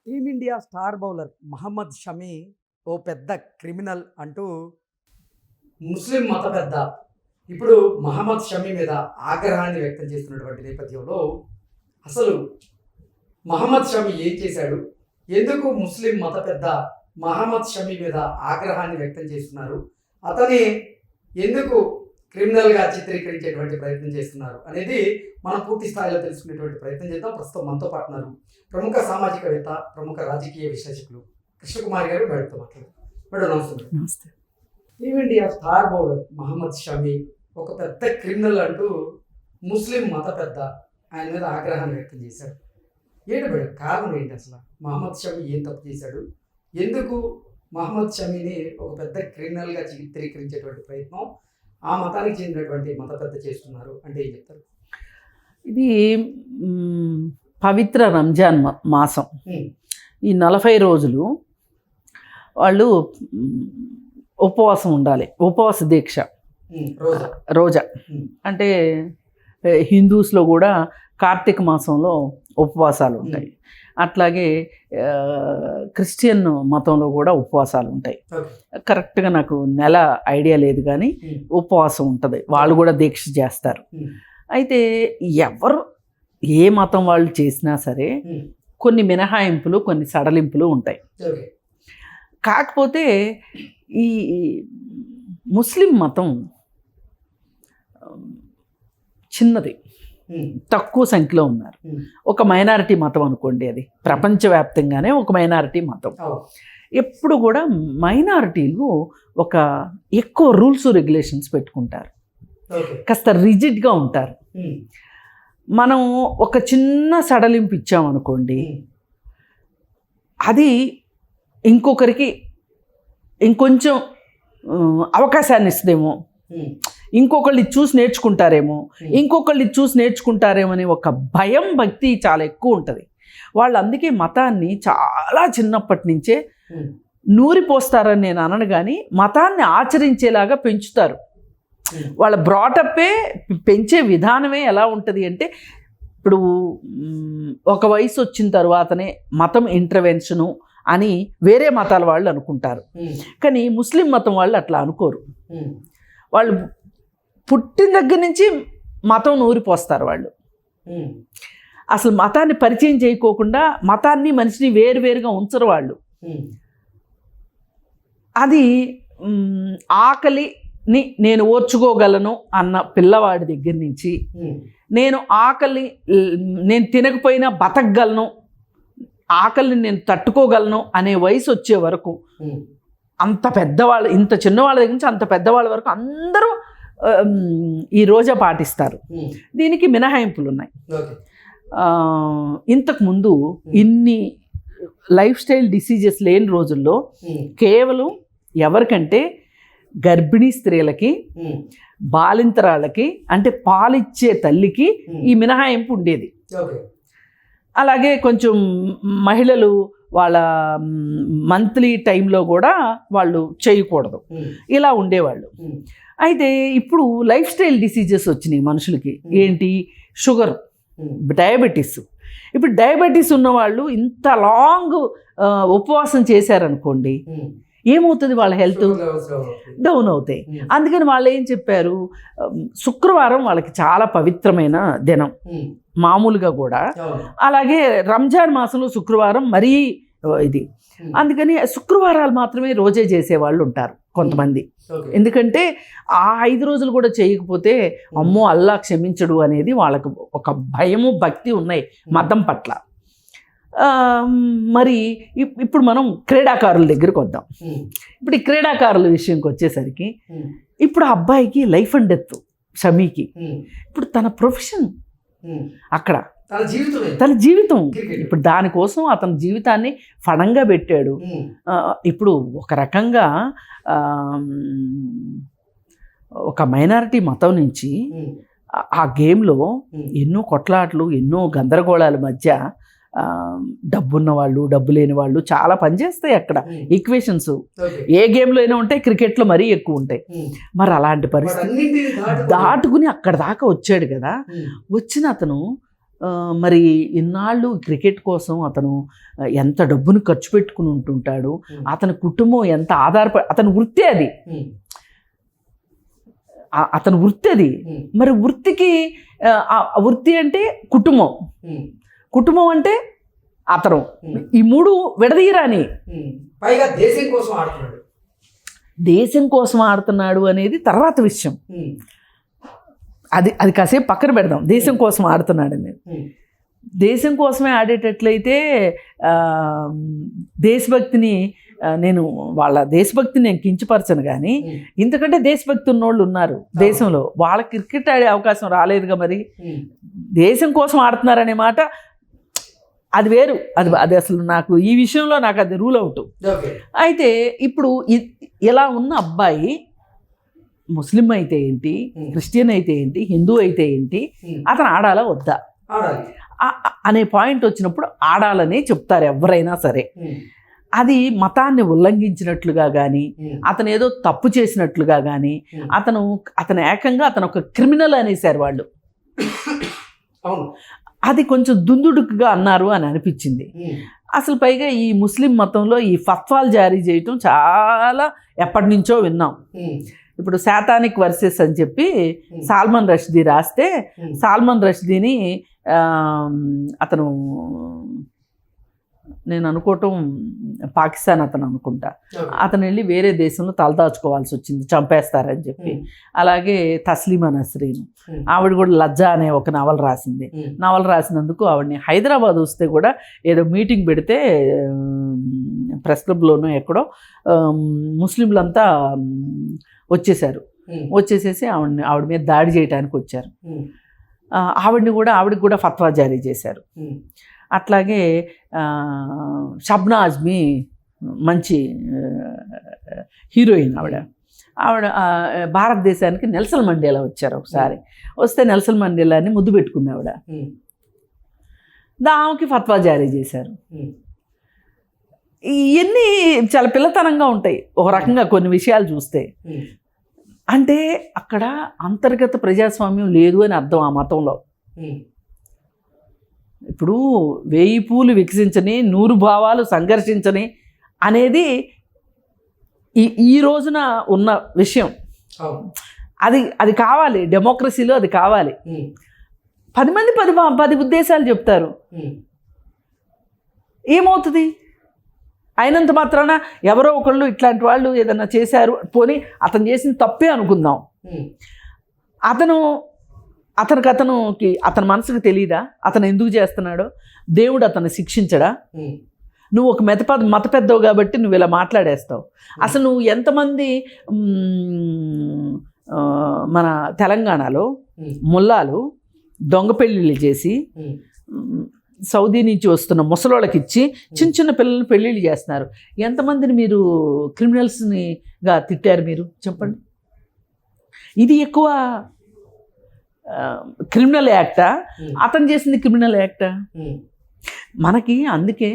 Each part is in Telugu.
Team India star bowler Mohammed Shami ఓ పెద్ద క్రిమినల్ అంటూ ముస్లిం మత పెద్ద ఇప్పుడు మహమ్మద్ షమీ మీద ఆగ్రహాన్ని వ్యక్తం చేస్తున్నటువంటి నేపథ్యంలో అసలు మహమ్మద్ షమీ ఏం చేశాడు, ఎందుకు ముస్లిం మత పెద్ద మహమ్మద్ షమీ మీద ఆగ్రహాన్ని వ్యక్తం చేస్తున్నారు, అతని ఎందుకు క్రిమినల్గా చిత్రీకరించేటువంటి ప్రయత్నం చేస్తున్నారు అనేది మనం పూర్తి స్థాయిలో తెలుసుకునేటువంటి ప్రయత్నం చేద్దాం. ప్రస్తుతం మనతో పాటు ఉన్నారు ప్రముఖ సామాజికవేత్త, ప్రముఖ రాజకీయ విశ్లేషకులు కృష్ణకుమారి గారు. మేడంతో మాట్లాడారు. మేడం నమస్తే. నమస్తే. Team India star bowler Mohammed Shami ఒక పెద్ద క్రిమినల్ అంటూ ముస్లిం మత పెద్ద ఆయన మీద ఆగ్రహాన్ని వ్యక్తం చేశారు. ఏంటి మేడం కారణం ఏంటి? అసలు మహమ్మద్ షమీ ఏం తప్పు చేశాడు, ఎందుకు మహమ్మద్ షమీని ఒక పెద్ద క్రిమినల్గా చిత్రీకరించేటువంటి ప్రయత్నం ఆ మతానికి చెందినటువంటి మత పెద్ద చేస్తున్నారు అంటే ఏం చెప్తారు? ఇది పవిత్ర రంజాన్ మాసం. ఈ 40 రోజులు వాళ్ళు ఉపవాసం ఉండాలి, ఉపవాస దీక్ష, రోజా. అంటే హిందూస్లో కూడా కార్తీక మాసంలో ఉపవాసాలు ఉంటాయి, అట్లాగే క్రిస్టియన్ మతంలో కూడా ఉపవాసాలు ఉంటాయి. కరెక్ట్గా నాకు నెల ఐడియా లేదు, కానీ ఉపవాసం ఉంటుంది, వాళ్ళు కూడా దీక్ష చేస్తారు. అయితే ఎవరు ఏ మతం వాళ్ళు చేసినా సరే కొన్ని మినహాయింపులు, కొన్ని సడలింపులు ఉంటాయి. కాకపోతే ఈ ముస్లిం మతం చిన్నది, తక్కువ సంఖ్యలో ఉన్నారు. ఒక మైనారిటీ మతం అనుకోండి, అది ప్రపంచవ్యాప్తంగానే ఒక మైనారిటీ మతం. ఎప్పుడు కూడా మైనారిటీలు ఒక ఎక్కువ రూల్స్ రెగ్యులేషన్స్ పెట్టుకుంటారు, కాస్త రిజిడ్గా ఉంటారు. మనం ఒక చిన్న సడలింపు ఇచ్చామనుకోండి, అది ఇంకొకరికి ఇంకొంచెం అవకాశాన్ని ఇస్తుందేమో, ఇంకొకళ్ళు చూసి నేర్చుకుంటారేమో, అనే ఒక భయం, భక్తి చాలా ఎక్కువ ఉంటుంది. వాళ్ళు అందుకే మతాన్ని చాలా చిన్నప్పటి నుంచే నూరిపోస్తారని నేను అనను, కానీ మతాన్ని ఆచరించేలాగా పెంచుతారు. వాళ్ళ బ్రాటప్పే, పెంచే విధానమే ఎలా ఉంటుంది అంటే, ఇప్పుడు ఒక వయసు వచ్చిన తర్వాతనే మతం ఇంటర్వెన్షను అని వేరే మతాల వాళ్ళు అనుకుంటారు, కానీ ముస్లిం మతం వాళ్ళు అట్లా అనుకోరు. వాళ్ళు పుట్టిన దగ్గర నుంచి మతం నూరిపోస్తారు. వాళ్ళు అసలు మతాన్ని పరిచయం చేయకోకుండా మతాన్ని, మనిషిని వేరువేరుగా ఉంచరు వాళ్ళు. అది ఆకలిని నేను ఓర్చుకోగలను అన్న పిల్లవాడి దగ్గర నుంచి, నేను తినకపోయినా బతకగలను, ఆకలిని నేను తట్టుకోగలను అనే వయసు వచ్చే వరకు, అంత పెద్దవాళ్ళు, ఇంత చిన్నవాళ్ళ దగ్గర నుంచి అంత పెద్దవాళ్ళ వరకు అందరూ ఈ రోజా పాటిస్తారు. దీనికి మినహాయింపులు ఉన్నాయి. ఇంతకుముందు ఇన్ని లైఫ్ స్టైల్ డిసీజెస్ లేని రోజుల్లో కేవలం ఎవరికంటే గర్భిణీ స్త్రీలకి, బాలింతరాళ్ళకి, అంటే పాలిచ్చే తల్లికి ఈ మినహాయింపు ఉండేది. అలాగే కొంచెం మహిళలు వాళ్ళ మంత్లీ టైంలో కూడా వాళ్ళు చేయకూడదు, ఇలా ఉండేవాళ్ళు. అయితే ఇప్పుడు లైఫ్ స్టైల్ డిసీజెస్ వచ్చినాయి మనుషులకి. ఏంటి? Sugar, diabetes. ఇప్పుడు డయాబెటీస్ ఉన్నవాళ్ళు ఇంత లాంగ్ ఉపవాసం చేశారనుకోండి, ఏమవుతుంది? వాళ్ళ హెల్త్ డౌన్ అవుతాయి. అందుకని వాళ్ళు ఏం చెప్పారు, శుక్రవారం వాళ్ళకి చాలా పవిత్రమైన దినం మామూలుగా కూడా. అలాగే రంజాన్ మాసంలో శుక్రవారం మరీ ఇది. అందుకని శుక్రవారాలు మాత్రమే రోజే చేసేవాళ్ళు ఉంటారు కొంతమంది. ఎందుకంటే ఆ 5 రోజులు కూడా చేయకపోతే అమ్మో అల్లా క్షమించడు అనేది వాళ్ళకు ఒక భయము, భక్తి ఉన్నాయి మతం పట్ల. మరి ఇప్పుడు మనం క్రీడాకారుల దగ్గరికి వద్దాం. ఇప్పుడు ఈ క్రీడాకారుల విషయంకి వచ్చేసరికి, ఇప్పుడు ఆ అబ్బాయికి లైఫ్ అండ్ డెత్, షమీకి. ఇప్పుడు తన ప్రొఫెషన్ అక్కడ, తన జీవితం. ఇప్పుడు దానికోసం అతని జీవితాన్ని ఫణంగా పెట్టాడు. ఇప్పుడు ఒక రకంగా ఒక మైనారిటీ మతం నుంచి ఆ గేమ్లో ఎన్నో కొట్లాట్లు, ఎన్నో గందరగోళాల మధ్య డబ్బున్న వాళ్ళు, డబ్బు లేని వాళ్ళు చాలా పనిచేస్తాయి అక్కడ. ఈక్వేషన్స్ ఏ గేమ్లో అయినా ఉంటాయి, క్రికెట్లో మరీ ఎక్కువ ఉంటాయి. మరి అలాంటి పరిస్థితి దాటుకుని అక్కడ దాకా వచ్చాడు కదా. వచ్చిన అతను మరి ఇన్నాళ్ళు క్రికెట్ కోసం అతను ఎంత డబ్బును ఖర్చు పెట్టుకుని ఉంటుంటాడు, అతని కుటుంబం ఎంత అతని వృత్తి అది, అతని వృత్తి అది. మరి వృత్తి అంటే కుటుంబం అంటే అతను, ఈ మూడు విడదీయరాని. పైగా దేశం కోసం ఆడుతున్నాడు అనేది తర్వాత విషయం. అది కాసేపు పక్కన పెడదాం. దేశం కోసం ఆడుతున్నాడు అనేది. దేశం కోసమే ఆడేటట్లయితే దేశభక్తిని వాళ్ళ దేశభక్తిని నేను కించపరచను, కానీ ఇంతకంటే దేశభక్తి ఉన్నోళ్ళు ఉన్నారు దేశంలో. వాళ్ళకి క్రికెట్ ఆడే అవకాశం రాలేదుగా. మరి దేశం కోసం ఆడుతున్నారనే మాట అది వేరు. అది అసలు నాకు ఈ విషయంలో నాకు అది రూల్ అవుట్. అయితే ఇప్పుడు ఇలా ఉన్న అబ్బాయి ముస్లిం అయితే ఏంటి, క్రిస్టియన్ అయితే ఏంటి, హిందూ అయితే ఏంటి, అతను ఆడాలా వద్దా అనే పాయింట్ వచ్చినప్పుడు ఆడాలని చెప్తారు ఎవరైనా సరే. అది మతాన్ని ఉల్లంఘించినట్లుగా కానీ, అతను ఏదో తప్పు చేసినట్లుగా కానీ, అతను ఏకంగా అతను ఒక క్రిమినల్ అనేసారు వాళ్ళు. అది కొంచెం దుందుడుకుగా అన్నారు అని అనిపించింది. అసలు పైగా ఈ ముస్లిం మతంలో ఈ ఫత్వాలు జారీ చేయటం చాలా ఎప్పటి నుంచో విన్నాం. ఇప్పుడు శాతానిక్ వర్సెస్ అని చెప్పి సాల్మన్ రష్దీ రాస్తే, సాల్మన్ రష్దీని అతను, నేను అనుకోవటం పాకిస్తాన్ అతను అనుకుంటా, అతను వెళ్ళి వేరే దేశంలో తలదాచుకోవాల్సి వచ్చింది, చంపేస్తారని చెప్పి. అలాగే తస్లీమా నస్రీన్, ఆవిడ కూడా లజ్జా అనే ఒక నవల రాసింది. నవల రాసినందుకు ఆవిడని హైదరాబాద్ వస్తే కూడా ఏదో మీటింగ్ పెడితే ప్రెస్ క్లబ్లోనూ ఎక్కడో ముస్లింలంతా వచ్చేసేసి ఆవిడ మీద దాడి చేయడానికి వచ్చారు. ఆవిడకి కూడా ఫత్వా జారీ చేశారు. అట్లాగే షబ్నా ఆజ్మీ మంచి హీరోయిన్, ఆవిడ భారతదేశానికి నెల్సన్ మండేలా వచ్చారు ఒకసారి. వస్తే నెల్సన్ మండేలాని ముద్దు పెట్టుకుంది ఆవిడ. ఆమెకి ఫత్వా జారీ చేశారు. ఇవన్నీ చాలా పిల్లతనంగా ఉంటాయి ఒక రకంగా కొన్ని విషయాలు చూస్తే. అంటే అక్కడ అంతర్గత ప్రజాస్వామ్యం లేదు అని అర్థం ఆ మతంలో. ఇప్పుడు 1000 పూలు వికసించని 100 భావాలు సంఘర్షించని అనేది ఈ రోజున ఉన్న విషయం. అది కావాలి, డెమోక్రసీలో అది కావాలి. 10 మంది 10 ఉద్దేశాలు చెప్తారు, ఏమవుతుంది? అయినంత మాత్రాన ఎవరో ఒకళ్ళు ఇట్లాంటి వాళ్ళు ఏదన్నా చేశారు, పోనీ అతను చేసిన తప్పే అనుకుందాం, అతనికి అతని మనసుకు తెలియదా అతను ఎందుకు చేస్తున్నాడో? దేవుడు అతన్ని శిక్షించడా? నువ్వు ఒక మత పెద్దవు కాబట్టి నువ్వు ఇలా మాట్లాడేస్తావు. అసలు నువ్వు ఎంతమంది మన తెలంగాణలో ముల్లాలు దొంగ పెళ్ళిళ్ళు చేసి సౌదీ నుంచి వస్తున్న ముసలోళ్ళకి ఇచ్చి చిన్న పిల్లల్ని పెళ్ళిళ్ళు చేస్తున్నారు. ఎంతమందిని మీరు క్రిమినల్స్నిగా తిట్టారు మీరు చెప్పండి? ఇది ఎక్కువ క్రిమినల్ యాక్టా, అతను చేసింది క్రిమినల్ యాక్టా? మనకి అందుకే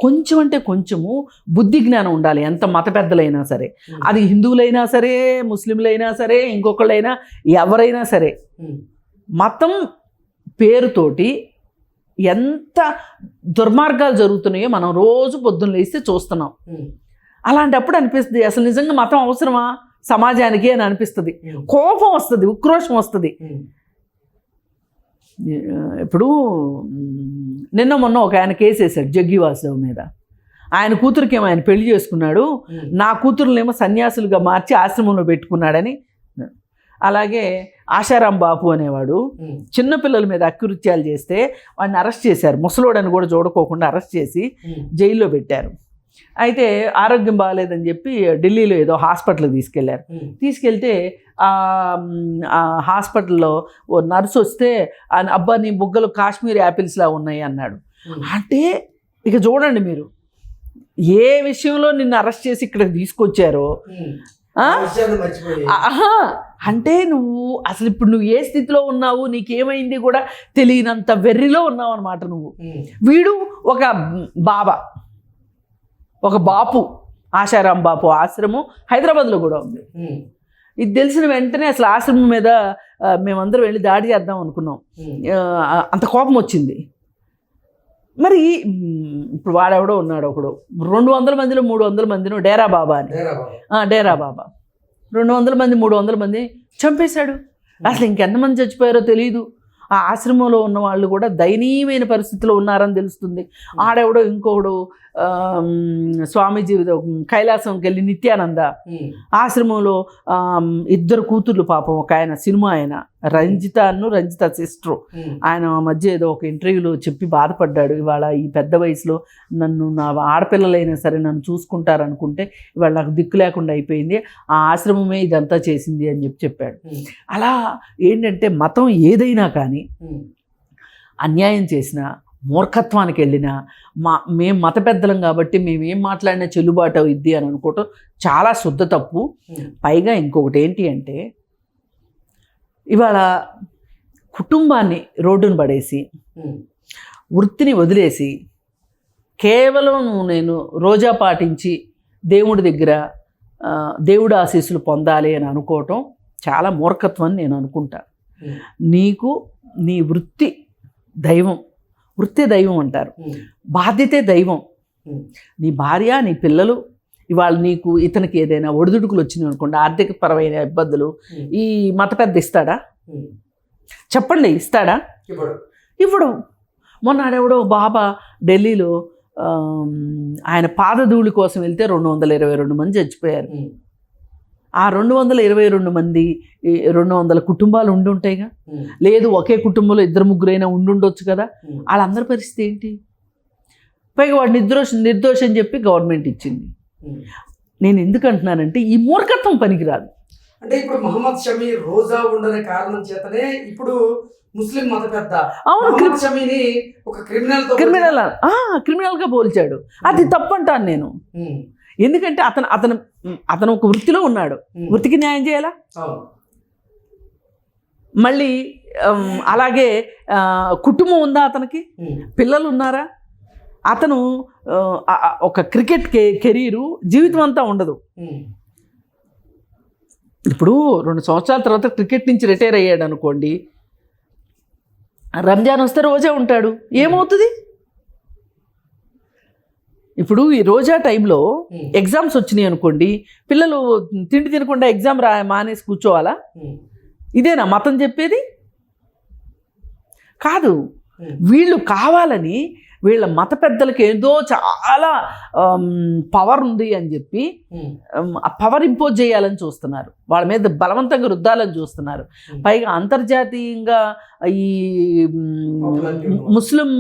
కొంచెం అంటే కొంచెము బుద్ధి జ్ఞానం ఉండాలి. ఎంత మత పెద్దలైనా సరే, అది హిందువులైనా సరే, ముస్లింలైనా సరే, ఇంకొకళ్ళైనా, ఎవరైనా సరే, మతం పేరుతోటి ఎంత దుర్మార్గాలు జరుగుతున్నాయో మనం రోజు పొద్దున్న లేస్తే చూస్తున్నాం. అలాంటప్పుడు అనిపిస్తుంది అసలు నిజంగా మతం అవసరమా సమాజానికి అని అనిపిస్తుంది. కోపం వస్తుంది, ఉక్రోషం వస్తుంది. ఇప్పుడు నిన్న మొన్న ఒక ఆయన కేసు వేశాడు జగ్గి వాసుదేవ్ మీద. ఆయన కూతురికేమో ఆయన పెళ్లి చేసుకున్నాడు, నా కూతురునేమో సన్యాసులుగా మార్చి ఆశ్రమంలో పెట్టుకున్నాడని. అలాగే ఆశారాం బాపు అనేవాడు చిన్నపిల్లల మీద అకృత్యాలు చేస్తే వాడిని అరెస్ట్ చేశారు. ముసలోడని కూడా చూడకోకుండా అరెస్ట్ చేసి జైల్లో పెట్టారు. అయితే ఆరోగ్యం బాగాలేదని చెప్పి ఢిల్లీలో ఏదో హాస్పిటల్కి తీసుకెళ్లారు. తీసుకెళ్తే ఆ హాస్పిటల్లో ఓ నర్సు వస్తే అబ్బా నీ బుగ్గలు కాశ్మీర్ యాపిల్స్లా ఉన్నాయి అన్నాడు. అంటే ఇక చూడండి మీరు, ఏ విషయంలో నిన్ను అరెస్ట్ చేసి ఇక్కడికి తీసుకొచ్చారో, అంటే నువ్వు అసలు ఇప్పుడు నువ్వు ఏ స్థితిలో ఉన్నావు, నీకేమైంది కూడా తెలియనంత వెర్రిలో ఉన్నావు అనమాట నువ్వు. వీడు ఒక బాపు, ఆశారాం బాపు ఆశ్రమం హైదరాబాద్లో కూడా ఉంది. ఇది తెలిసిన వెంటనే అసలు ఆశ్రమం మీద మేమందరం వెళ్ళి దాడి చేద్దాం అనుకున్నాం. అంత కోపం వచ్చింది. మరి ఇప్పుడు వాడెవడో ఉన్నాడు ఒకడు 200 మందిలో 300 మందినో డేరా బాబా అని, డేరా బాబా 200 మంది 300 మంది చంపేశాడు. అసలు ఇంకెంతమంది చచ్చిపోయారో తెలియదు. ఆ ఆశ్రమంలో ఉన్న వాళ్ళు కూడా దయనీయమైన పరిస్థితిలో ఉన్నారని తెలుస్తుంది. ఆడెవడో ఇంకొకడు స్వామీజీ కైలాసంకి వెళ్ళి నిత్యానంద ఆశ్రమంలో 2 కూతుర్లు పాపం, ఒక ఆయన సినిమా ఆయన రంజిత సిస్టరు, ఆయన మధ్య ఏదో ఒక ఇంటర్వ్యూలో చెప్పి బాధపడ్డాడు. ఇవాళ ఈ పెద్ద వయసులో నన్ను నా ఆడపిల్లలైనా సరే నన్ను చూసుకుంటారనుకుంటే ఇవాళ నాకు దిక్కు లేకుండా అయిపోయింది, ఆ ఆశ్రమమే ఇదంతా చేసింది అని చెప్పాడు. అలా ఏంటంటే మతం ఏదైనా కానీ అన్యాయం చేసినా మూర్ఖత్వానికి వెళ్ళినా మేము మత పెద్దలం కాబట్టి మేము ఏం మాట్లాడినా చెల్లుబాటు అవుద్ది అని అనుకోవటం చాలా శుద్ధ తప్పు. పైగా ఇంకొకటి ఏంటి అంటే ఇవాళ కుటుంబాన్ని రోడ్డును పడేసి వృత్తిని వదిలేసి కేవలం నేను రోజా పాటించి దేవుడి దగ్గర దేవుడి ఆశీస్సులు పొందాలి అని అనుకోవటం చాలా మూర్ఖత్వం అని నేను అనుకుంటా. నీకు నీ వృత్తి దైవం, వృత్తే దైవం అంటారు, బాధ్యతే దైవం. నీ భార్య నీ పిల్లలు ఇవాళ నీకు ఇతనికి ఏదైనా ఒడిదుడుకులు వచ్చినాయి అనుకోండి, ఆర్థిక పరమైన ఇబ్బందులు, ఈ మత పెద్ద ఇస్తాడా? చెప్పండి, ఇస్తాడా? ఇప్పుడు మొన్నాడెవడో బాబా ఢిల్లీలో ఆయన పాదధూళి కోసం వెళ్తే 222 మంది చచ్చిపోయారు. ఆ 222 మంది 200 కుటుంబాలు ఉండి ఉంటాయిగా, లేదు ఒకే కుటుంబంలో 2-3 ఉండుండొచ్చు కదా, వాళ్ళందరి పరిస్థితి ఏంటి? పైగా వాడు నిర్దోషం అని చెప్పి గవర్నమెంట్ ఇచ్చింది. నేను ఎందుకు అంటున్నానంటే ఈ మూర్ఖత్వం పనికిరాదు. అంటే ఇప్పుడు మహమ్మద్ షమీ రోజా ఉండని కారణం చేతనే ఇప్పుడు ముస్లిం మత పెద్ద షమీని ఒక క్రిమినల్గా పోల్చాడు. అది తప్పంటాను నేను. ఎందుకంటే అతను ఒక వృత్తిలో ఉన్నాడు, వృత్తికి న్యాయం చేయాలా? మళ్ళీ అలాగే కుటుంబం ఉందా అతనికి? పిల్లలు ఉన్నారా? అతను ఒక క్రికెట్ కెరీరు జీవితం అంతా ఉండదు. ఇప్పుడు 2 సంవత్సరాల తర్వాత క్రికెట్ నుంచి రిటైర్ అయ్యాడు అనుకోండి, రంజాన్ వస్తే రోజా ఉంటాడు, ఏమవుతుంది? ఇప్పుడు ఈ రోజా టైంలో ఎగ్జామ్స్ వచ్చినాయి అనుకోండి, పిల్లలు తిండి తినకుండా ఎగ్జామ్ మానేసి కూర్చోవాలా? ఇదేనా మతం చెప్పేది? కాదు. వీళ్ళు కావాలని వీళ్ళ మత పెద్దలకి ఏదో చాలా పవర్ ఉంది అని చెప్పి ఆ పవర్ ఇంపోజ్ చేయాలని చూస్తున్నారు, వాళ్ళ మీద బలవంతంగా రుద్దాలని చూస్తున్నారు. పైగా అంతర్జాతీయంగా ఈ ముస్లిం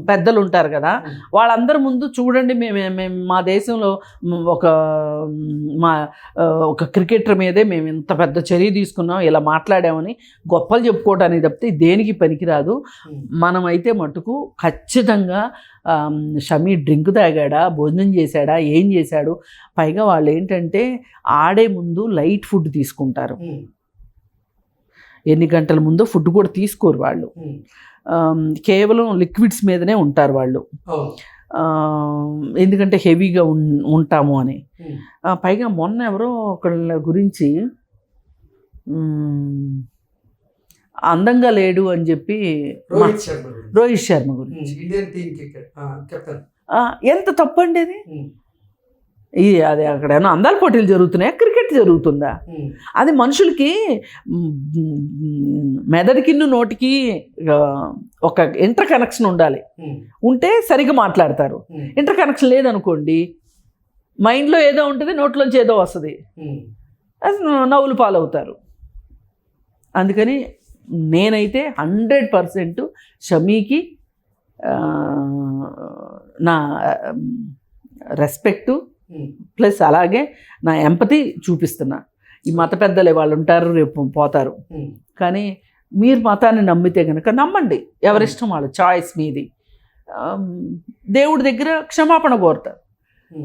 పెద్దలు ఉంటారు కదా, వాళ్ళందరి ముందు చూడండి మేము మా దేశంలో ఒక క్రికెటర్ మీదే మేము ఇంత పెద్ద చర్య తీసుకున్నాం, ఇలా మాట్లాడామని గొప్పలు చెప్పుకోవడానికి తప్పితే దేనికి పనికిరాదు. మనమైతే మటుకు ఖచ్చితంగా షమీ డ్రింక్ తాగాడా, భోజనం చేశాడా, ఏం చేశాడు? పైగా వాళ్ళు ఏంటంటే ఆడే ముందు లైట్ ఫుడ్ తీసుకుంటారు, ఎన్ని గంటల ముందో ఫుడ్ కూడా తీసుకోరు వాళ్ళు, కేవలం లిక్విడ్స్ మీదనే ఉంటారు వాళ్ళు, ఎందుకంటే హెవీగా ఉంటాము అని. పైగా మొన్న ఎవరో ఒకళ్ళ గురించి అందంగా లేడు అని చెప్పి రోహిత్ శర్మ గురించి ఎంత తప్పండి అది. అది అక్కడ ఏమన్నా అందాల పోటీలు జరుగుతున్నాయా, క్రికెట్ జరుగుతుందా? అది మనుషులకి మెదడుకి నోటికి ఒక ఇంటర్ కనెక్షన్ ఉండాలి, ఉంటే సరిగ్గా మాట్లాడతారు. ఇంటర్ కనెక్షన్ లేదనుకోండి, మైండ్లో ఏదో ఉంటుంది, నోట్లోంచి ఏదో వస్తుంది, నవ్వులు పాలవుతారు. అందుకని నేనైతే 100% షమీకి నా రెస్పెక్టు ప్లస్ అలాగే నా ఎంపతి చూపిస్తున్నా. ఈ మత పెద్దలే వాళ్ళు ఉంటారు, రేపు పోతారు, కానీ మీరు మతాన్ని నమ్మితే కనుక నమ్మండి, ఎవరిష్టం వాళ్ళ చాయిస్ మీది. దేవుడి దగ్గర క్షమాపణ కోరుతారు.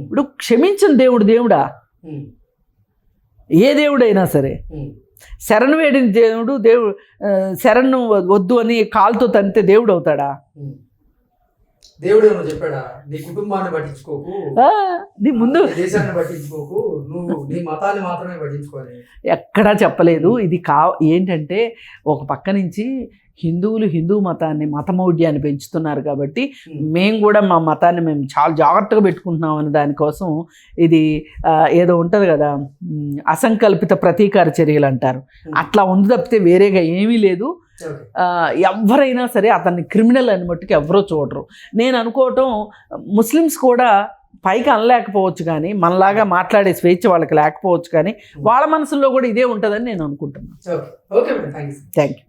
ఇప్పుడు క్షమించిన దేవుడా? ఏ దేవుడైనా సరే శరణు వేడిన దేవుడు శరణు వద్దు అని కాలుతో తంతే దేవుడు అవుతాడా? దేవుడు ఏమో చెప్పాడా, నీ కుటుంబాన్ని పట్టించుకోకు, నీ ముందు నీ దేశాన్ని పట్టించుకోకు, నువ్వు నీ మతాన్ని మాత్రమే పట్టించుకోవాలి. ఎక్కడా చెప్పలేదు. ఇది ఏంటంటే ఒక పక్క నుంచి హిందువులు హిందూ మతాన్ని మతమౌఢ్యాన్ని పెంచుతున్నారు కాబట్టి మేము కూడా మా మతాన్ని మేము చాలా జాగ్రత్తగా పెట్టుకుంటున్నాం అనే దానికోసం ఇది ఏదో ఉంటుంది కదా, అసంకల్పిత ప్రతీకార చర్యలు అంటారు, అట్లా ఉంది తప్పితే వేరేగా ఏమీ లేదు. ఎవరైనా సరే అతన్ని క్రిమినల్ అని మట్టుకు ఎవరో చూడరు. నేను అనుకోవటం ముస్లిమ్స్ కూడా పైకి అనలేకపోవచ్చు కానీ, మనలాగా మాట్లాడే స్వేచ్ఛ వాళ్ళకి లేకపోవచ్చు కానీ వాళ్ళ మనసుల్లో కూడా ఇదే ఉంటుందని నేను అనుకుంటున్నాను. Okay, thank you.